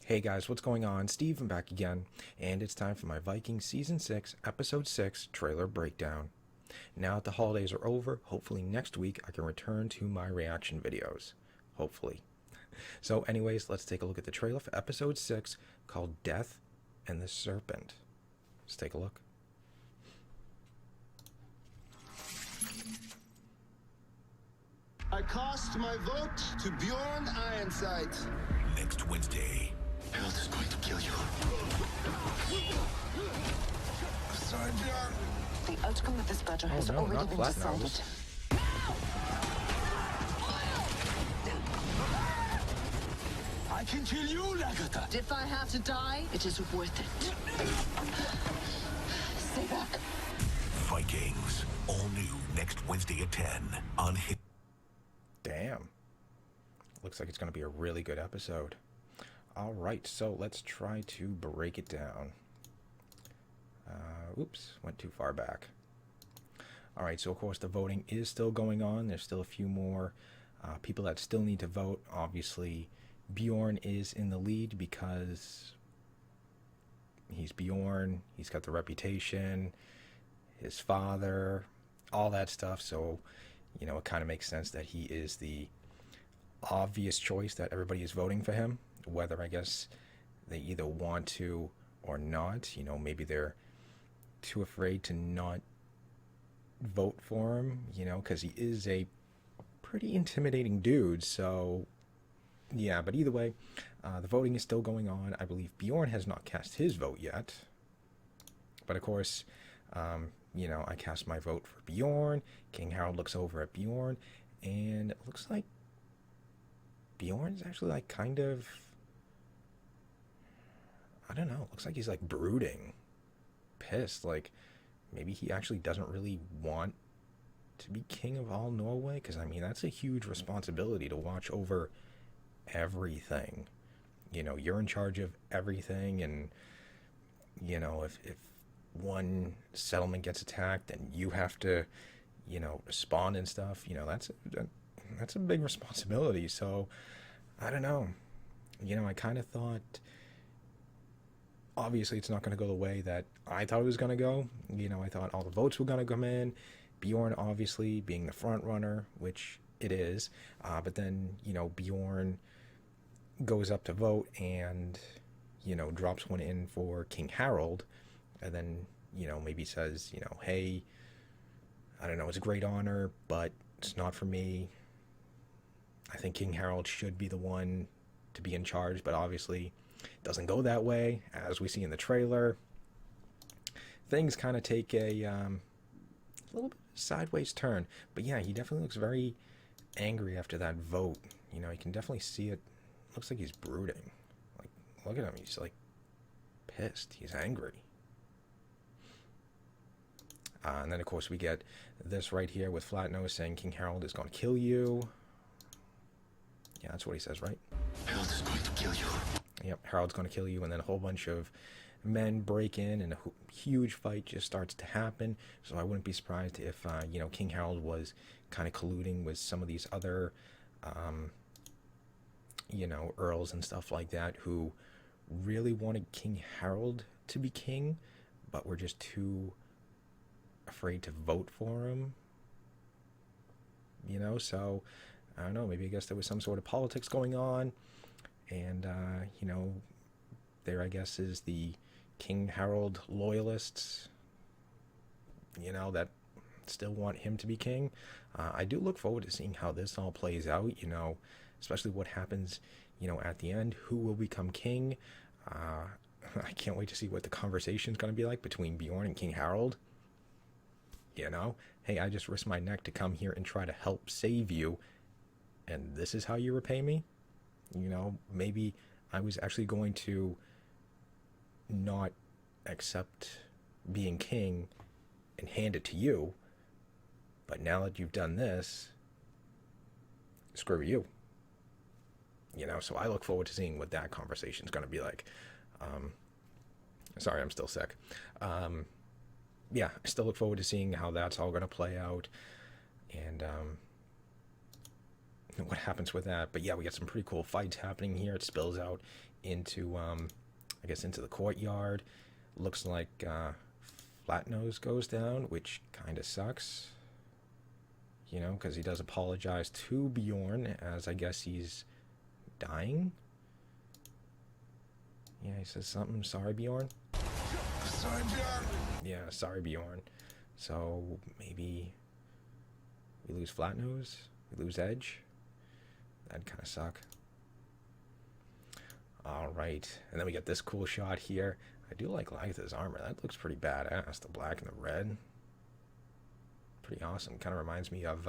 Hey guys, what's going on? Steven back again, and it's time for my Vikings Season 6, Episode 6 trailer breakdown. Now that the holidays are over, hopefully next week I can return to my reaction videos. Hopefully. So anyways, let's take a look at the trailer for Episode 6 called Death and the Serpent. Let's take a look. I cast my vote to Bjorn Ironside. Next Wednesday. Harold is going to kill you. Sorry, Bjorn. The outcome of this battle has no, already not been flat decided. nose. I can kill you, Lagata. If I have to die, it is worth it. Stay back. Vikings. All new next Wednesday at 10 on Hit. Damn. Looks like it's going to be a really good episode. Alright, so let's try to break it down. Oops, went too far back. Alright, so of course the voting is still going on. There's still a few more people that still need to vote. Obviously, Bjorn is in the lead because he's Bjorn. He's got the reputation, his father, all that stuff. So, you know, it kind of makes sense that he is the obvious choice that everybody is voting for him. Whether, I guess, they either want to or not. You know, maybe they're too afraid to not vote for him, you know, because he is a pretty intimidating dude. So, yeah, but either way, the voting is still going on. I believe Bjorn has not cast his vote yet. But, of course, you know, I cast my vote for Bjorn. King Harold looks over at Bjorn, and it looks like Bjorn's actually, like, kind of, I don't know, looks like he's, like, brooding, pissed, like, maybe he actually doesn't really want to be king of all Norway, because, I mean, that's a huge responsibility to watch over everything. You know, you're in charge of everything, and, you know, if one settlement gets attacked, then you have to, you know, respond and stuff. You know, that's a big responsibility. So, I don't know. You know, I kind of thought, obviously it's not going to go the way that I thought it was going to go. You know, I thought all the votes were going to come in. Bjorn, obviously, being the front runner, which it is. But then, you know, Bjorn goes up to vote and, you know, drops one in for King Harold. And then, you know, maybe says, you know, hey, I don't know, it's a great honor, but it's not for me. I think King Harold should be the one to be in charge, but obviously it doesn't go that way, as we see in the trailer. Things kind of take a little bit sideways turn. But yeah, he definitely looks very angry after that vote. You know, you can definitely see it. Looks like he's brooding. Like, look at him. He's, like, pissed. He's angry. And then, of course, we get this right here with Flatnose saying King Harold is going to kill you. Yeah, that's what he says, right? Harold is going to kill you. Yep, Harold's going to kill you. And then a whole bunch of men break in and a huge fight just starts to happen. So I wouldn't be surprised if, you know, King Harold was kind of colluding with some of these other, you know, earls and stuff like that who really wanted King Harold to be king, but were just too afraid to vote for him, you know. So I don't know, maybe I guess there was some sort of politics going on, and you know, there I guess is the King Harold loyalists, you know, that still want him to be king. I do look forward to seeing how this all plays out, you know, especially what happens, you know, at the end, who will become king. I can't wait to see what the conversation is going to be like between Bjorn and King Harold. You know, hey, I just risked my neck to come here and try to help save you, and this is how you repay me? You know, maybe I was actually going to not accept being king and hand it to you, but now that you've done this, screw you. You know, so I look forward to seeing what that conversation is going to be like. Sorry, I'm still sick. Yeah, I still look forward to seeing how that's all going to play out, and what happens with that. But yeah, we got some pretty cool fights happening here. It spills out into, I guess, into the courtyard. Looks like Flatnose goes down, which kind of sucks. You know, because he does apologize to Bjorn, as I guess he's dying. Yeah, he says something. Sorry, Bjorn. Sorry, Bjorn. Yeah, sorry, Bjorn. So maybe we lose Flatnose, we lose Edge. That'd kind of suck. All right, and then we get this cool shot here. I do like Lagatha's armor. That looks pretty badass. The black and the red. Pretty awesome. Kind of reminds me of,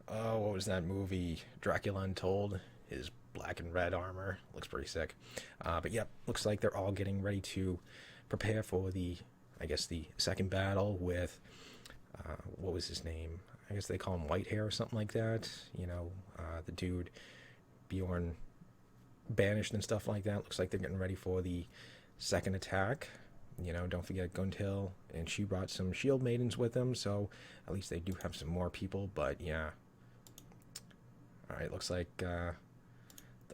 what was that movie? Dracula Untold. His black and red armor. Looks pretty sick. But yeah, looks like they're all getting ready to prepare for the, I guess, the second battle with, what was his name? I guess they call him Whitehair or something like that. You know, the dude Bjorn banished and stuff like that. Looks like they're getting ready for the second attack. You know, don't forget Gunhild, and she brought some shield maidens with them, so at least they do have some more people. But yeah, all right, looks like the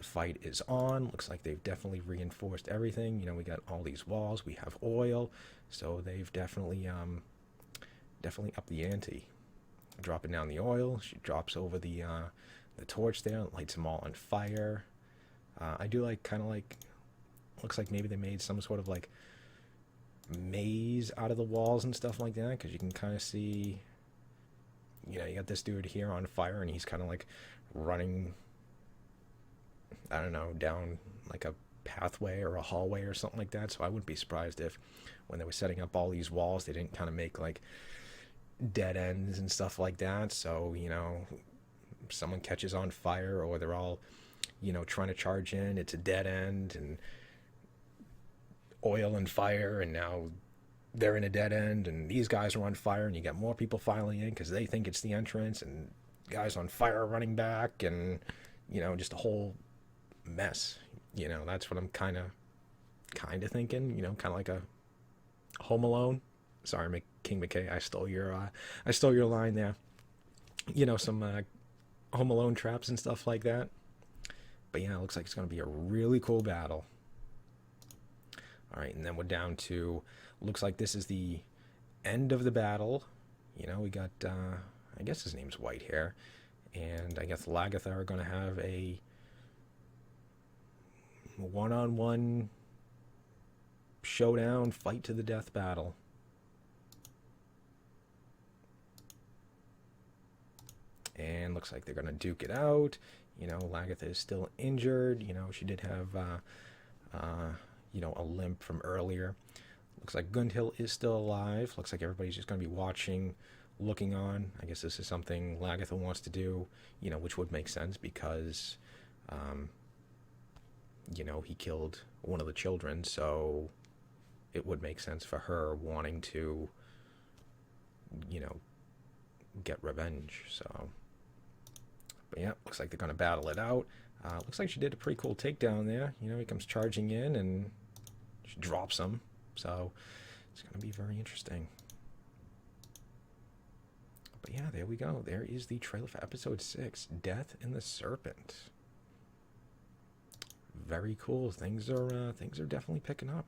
fight is on. Looks like they've definitely reinforced everything. You know, we got all these walls, we have oil, so they've definitely upped the ante. Dropping down the oil, she drops over the torch there, lights them all on fire. I do like, kind of like, looks like maybe they made some sort of like maze out of the walls and stuff like that, because you can kind of see, you know, you got this dude here on fire, and he's kind of like running, I don't know, down like a pathway or a hallway or something like that. So I wouldn't be surprised if when they were setting up all these walls, they didn't kind of make like dead ends and stuff like that. So, you know, someone catches on fire, or they're all, you know, trying to charge in, it's a dead end, and oil and fire, and now they're in a dead end, and these guys are on fire, and you get more people filing in because they think it's the entrance, and guys on fire running back, and, you know, just a whole mess. You know, that's what I'm kind of thinking, you know, kind of like a Home Alone. Sorry, King McKay, I stole your line there. You know, some Home Alone traps and stuff like that. But yeah, it looks like it's going to be a really cool battle. All right, and then we're down to, looks like this is the end of the battle. You know, we got, I guess his name's Whitehair, and I guess Lagatha are going to have a one-on-one showdown, fight to the death battle. And looks like they're going to duke it out. You know, Lagatha is still injured. You know, she did have, you know, a limp from earlier. Looks like Gunhild is still alive. Looks like everybody's just going to be watching, looking on. I guess this is something Lagatha wants to do, you know, which would make sense because, you know, he killed one of the children, so it would make sense for her wanting to, you know, get revenge. So, but yeah, looks like they're going to battle it out. Looks like she did a pretty cool takedown there. You know, he comes charging in and she drops him. So it's going to be very interesting. But yeah, there we go. There is the trailer for episode 6, Death in the Serpent. Very cool. Things are definitely picking up.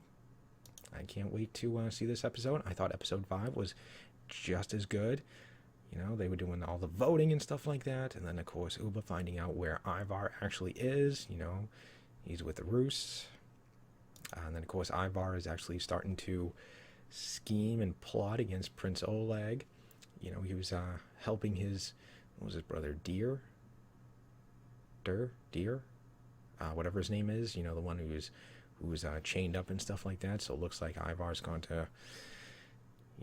I can't wait to see this episode. I thought episode 5 was just as good. You know, they were doing all the voting and stuff like that. And then, of course, Uba finding out where Ivar actually is. You know, he's with the Roos. And then, of course, Ivar is actually starting to scheme and plot against Prince Oleg. You know, he was helping his, what was his brother, Deer? Whatever his name is. You know, the one who was chained up and stuff like that. So it looks like Ivar's going to,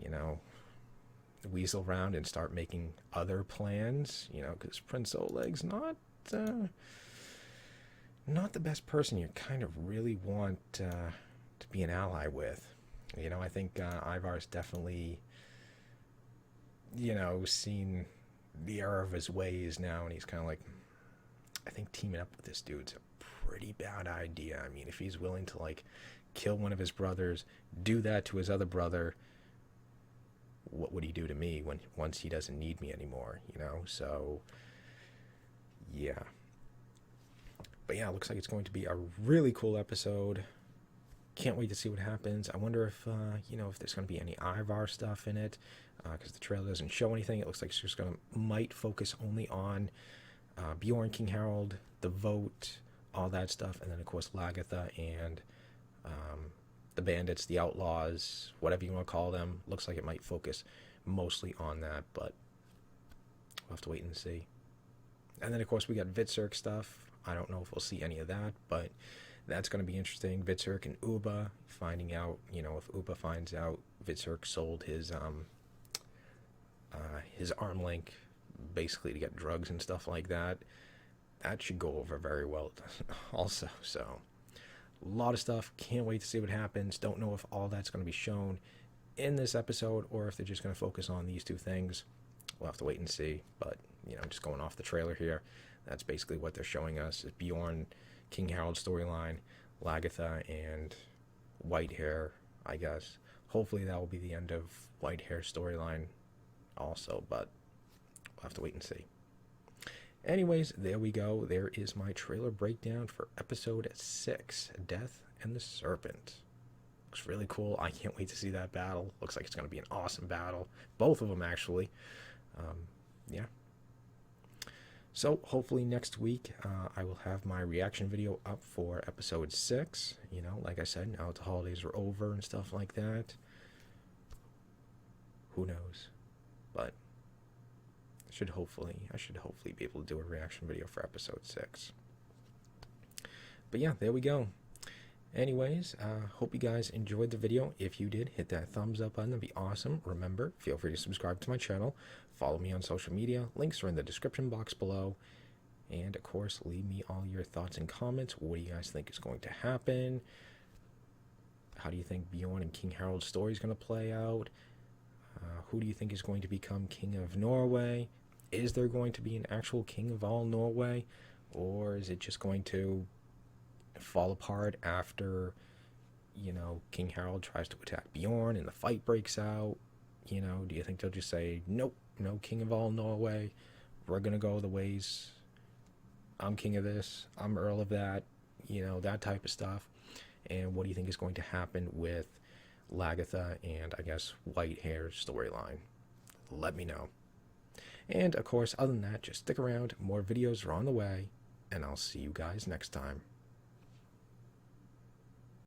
you know, weasel around and start making other plans, you know, because Prince Oleg's not the best person you kind of really want to be an ally with. You know, I think Ivar's definitely, you know, seen the error of his ways now, and he's kind of like, I think teaming up with this dude's a pretty bad idea. I mean, if he's willing to, like, kill one of his brothers, do that to his other brother, what would he do to me once he doesn't need me anymore, you know? So, yeah. But yeah, it looks like it's going to be a really cool episode. Can't wait to see what happens. I wonder if, if there's going to be any Ivar stuff in it, because the trailer doesn't show anything. It looks like it's just going to might focus only on Bjorn, King Harold, the vote, all that stuff, and then of course Lagertha and the bandits, the outlaws, whatever you want to call them. Looks like it might focus mostly on that, but we'll have to wait and see. And then of course we got Vitserk stuff. I don't know if we'll see any of that, but that's going to be interesting. Vitserk and Uba, finding out, if Uba finds out Vitserk sold his arm link basically to get drugs and stuff like that. That should go over very well also. So a lot of stuff. Can't wait to see what happens. Don't know if all that's going to be shown in this episode or if they're just going to focus on these two things. We'll have to wait and see. But, just going off the trailer here, that's basically what they're showing us. Is Bjorn, King Harold storyline, Lagertha, and Whitehair, I guess. Hopefully that will be the end of Whitehair storyline also, but we'll have to wait and see. Anyways, there we go. There is my trailer breakdown for episode 6, Death and the Serpent. Looks really cool. I can't wait to see that battle. Looks like it's going to be an awesome battle. Both of them, actually. Yeah. So, hopefully next week, I will have my reaction video up for episode 6. Like I said, now that the holidays are over and stuff like that. Who knows? But I should hopefully be able to do a reaction video for episode 6. But yeah, there we go. Anyways, hope you guys enjoyed the video. If you did, hit that thumbs up button. That'd be awesome. Remember, feel free to subscribe to my channel. Follow me on social media. Links are in the description box below. And, of course, leave me all your thoughts and comments. What do you guys think is going to happen? How do you think Bjorn and King Harold's story is going to play out? Who do you think is going to become King of Norway? Is there going to be an actual King of all Norway? Or is it just going to fall apart after, King Harold tries to attack Bjorn and the fight breaks out? Do you think they'll just say, nope, no King of all Norway. We're going to go the ways. I'm king of this. I'm Earl of that. That type of stuff. And what do you think is going to happen with Lagertha and, I guess, Whitehair's storyline? Let me know. And, of course, other than that, just stick around. More videos are on the way. And I'll see you guys next time.